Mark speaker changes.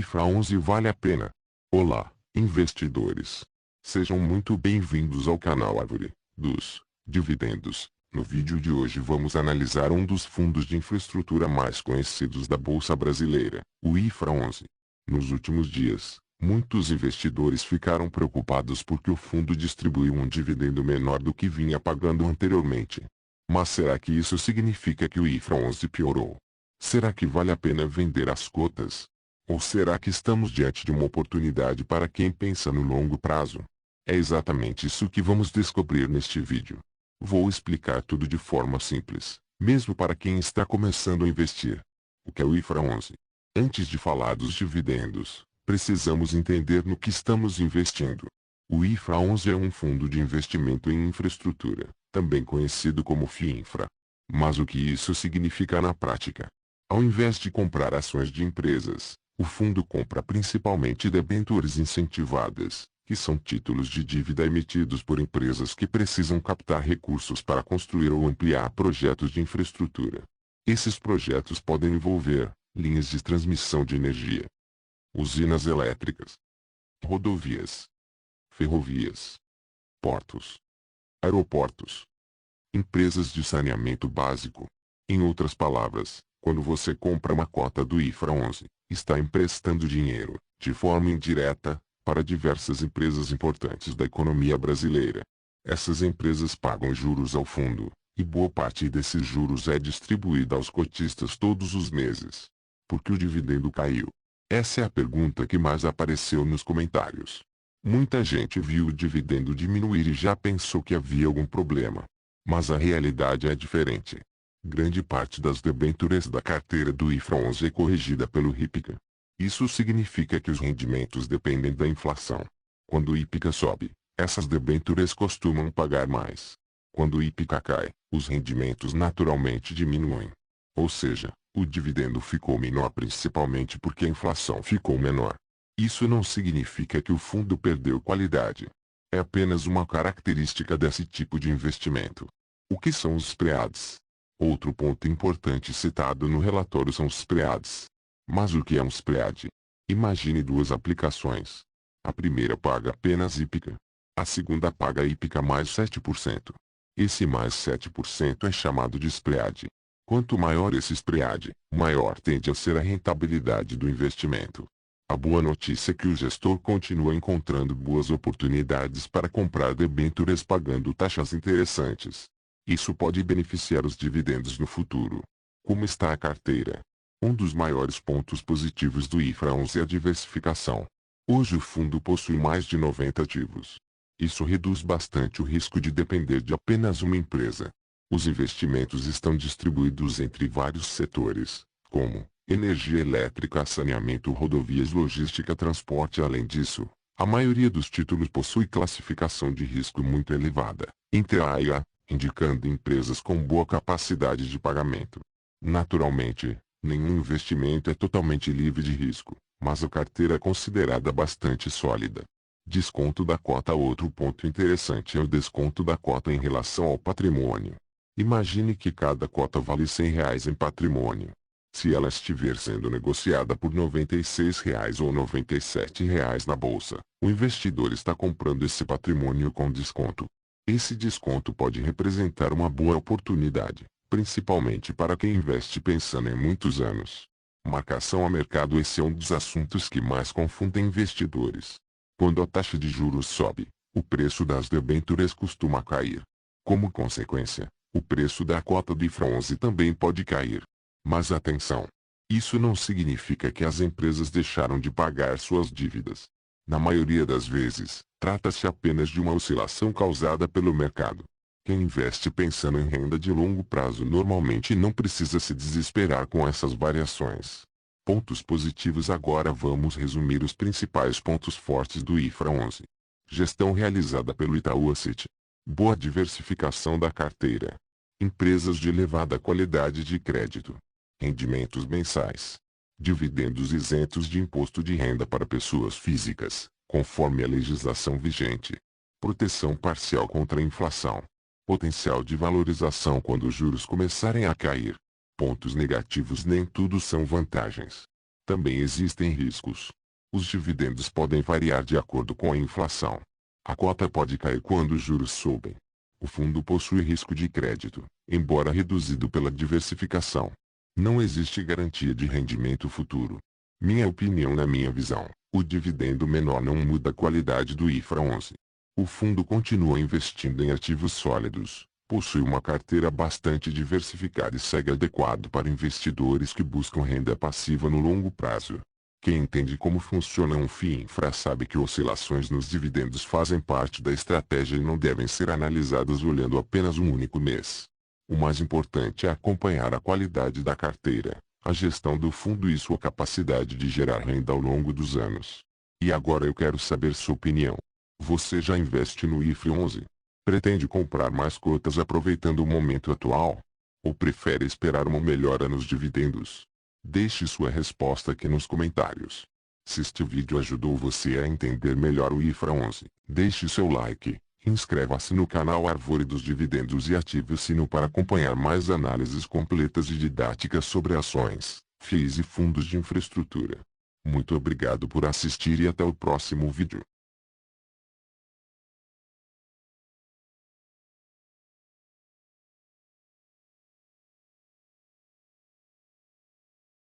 Speaker 1: IFRA 11 vale a pena? Olá, investidores. Sejam muito bem-vindos ao canal Árvore dos Dividendos. No vídeo de hoje vamos analisar um dos fundos de infraestrutura mais conhecidos da Bolsa Brasileira, o IFRA 11. Nos últimos dias, muitos investidores ficaram preocupados porque o fundo distribuiu um dividendo menor do que vinha pagando anteriormente. Mas será que isso significa que o IFRA 11 piorou? Será que vale a pena vender as cotas? Ou será que estamos diante de uma oportunidade para quem pensa no longo prazo? É exatamente isso que vamos descobrir neste vídeo. Vou explicar tudo de forma simples, mesmo para quem está começando a investir. O que é o IFRA 11? Antes de falar dos dividendos, precisamos entender no que estamos investindo. O IFRA 11 é um fundo de investimento em infraestrutura, também conhecido como FIINFRA. Mas o que isso significa na prática? Ao invés de comprar ações de empresas, o fundo compra principalmente debêntures incentivadas, que são títulos de dívida emitidos por empresas que precisam captar recursos para construir ou ampliar projetos de infraestrutura. Esses projetos podem envolver linhas de transmissão de energia, usinas elétricas, rodovias, ferrovias, portos, aeroportos, empresas de saneamento básico. Em outras palavras, quando você compra uma cota do IFRA 11, está emprestando dinheiro, de forma indireta, para diversas empresas importantes da economia brasileira. Essas empresas pagam juros ao fundo, e boa parte desses juros é distribuída aos cotistas todos os meses. Por que o dividendo caiu? Essa é a pergunta que mais apareceu nos comentários. Muita gente viu o dividendo diminuir e já pensou que havia algum problema. Mas a realidade é diferente. Grande parte das debêntures da carteira do IFRA 11 é corrigida pelo IPCA. Isso significa que os rendimentos dependem da inflação. Quando o IPCA sobe, essas debêntures costumam pagar mais. Quando o IPCA cai, os rendimentos naturalmente diminuem. Ou seja, o dividendo ficou menor principalmente porque a inflação ficou menor. Isso não significa que o fundo perdeu qualidade. É apenas uma característica desse tipo de investimento. O que são os spreads? Outro ponto importante citado no relatório são os spreads. Mas o que é um spread? Imagine duas aplicações. A primeira paga apenas IPCA. A segunda paga IPCA mais 7%. Esse mais 7% é chamado de spread. Quanto maior esse spread, maior tende a ser a rentabilidade do investimento. A boa notícia é que o gestor continua encontrando boas oportunidades para comprar debêntures pagando taxas interessantes. Isso pode beneficiar os dividendos no futuro. Como está a carteira? Um dos maiores pontos positivos do IFRA 11 é a diversificação. Hoje o fundo possui mais de 90 ativos. Isso reduz bastante o risco de depender de apenas uma empresa. Os investimentos estão distribuídos entre vários setores, como energia elétrica, saneamento, rodovias, logística, transporte. Além disso, a maioria dos títulos possui classificação de risco muito elevada, entre A e A, indicando empresas com boa capacidade de pagamento. Naturalmente, nenhum investimento é totalmente livre de risco, mas a carteira é considerada bastante sólida. Desconto da cota. Outro ponto interessante é o desconto da cota em relação ao patrimônio. Imagine que cada cota vale R$ 100 em patrimônio. Se ela estiver sendo negociada por R$ 96 ou R$ 97 na bolsa, o investidor está comprando esse patrimônio com desconto. Esse desconto pode representar uma boa oportunidade, principalmente para quem investe pensando em muitos anos. Marcação a mercado. Esse é um dos assuntos que mais confundem investidores. Quando a taxa de juros sobe, o preço das debêntures costuma cair. Como consequência, o preço da cota do IFRA 11 também pode cair. Mas atenção! Isso não significa que as empresas deixaram de pagar suas dívidas. Na maioria das vezes, trata-se apenas de uma oscilação causada pelo mercado. Quem investe pensando em renda de longo prazo normalmente não precisa se desesperar com essas variações. Pontos positivos. Agora vamos resumir os principais pontos fortes do IFRA 11. Gestão realizada pelo Itaú Asset. Boa diversificação da carteira. Empresas de elevada qualidade de crédito. Rendimentos mensais. Dividendos isentos de imposto de renda para pessoas físicas, conforme a legislação vigente. Proteção parcial contra a inflação. Potencial de valorização quando os juros começarem a cair. Pontos negativos. Nem tudo são vantagens. Também existem riscos. Os dividendos podem variar de acordo com a inflação. A cota pode cair quando os juros sobem. O fundo possui risco de crédito, embora reduzido pela diversificação. Não existe garantia de rendimento futuro. Minha opinião. Na minha visão, o dividendo menor não muda a qualidade do IFRA 11. O fundo continua investindo em ativos sólidos, possui uma carteira bastante diversificada e segue adequado para investidores que buscam renda passiva no longo prazo. Quem entende como funciona um FII Infra sabe que oscilações nos dividendos fazem parte da estratégia e não devem ser analisadas olhando apenas um único mês. O mais importante é acompanhar a qualidade da carteira, a gestão do fundo e sua capacidade de gerar renda ao longo dos anos. E agora eu quero saber sua opinião. Você já investe no IFRA 11? Pretende comprar mais cotas aproveitando o momento atual? Ou prefere esperar uma melhora nos dividendos? Deixe sua resposta aqui nos comentários. Se este vídeo ajudou você a entender melhor o IFRA 11, deixe seu like, inscreva-se no canal Árvore dos Dividendos e ative o sino para acompanhar mais análises completas e didáticas sobre ações, FIIs e fundos de infraestrutura. Muito obrigado por assistir e até o próximo vídeo.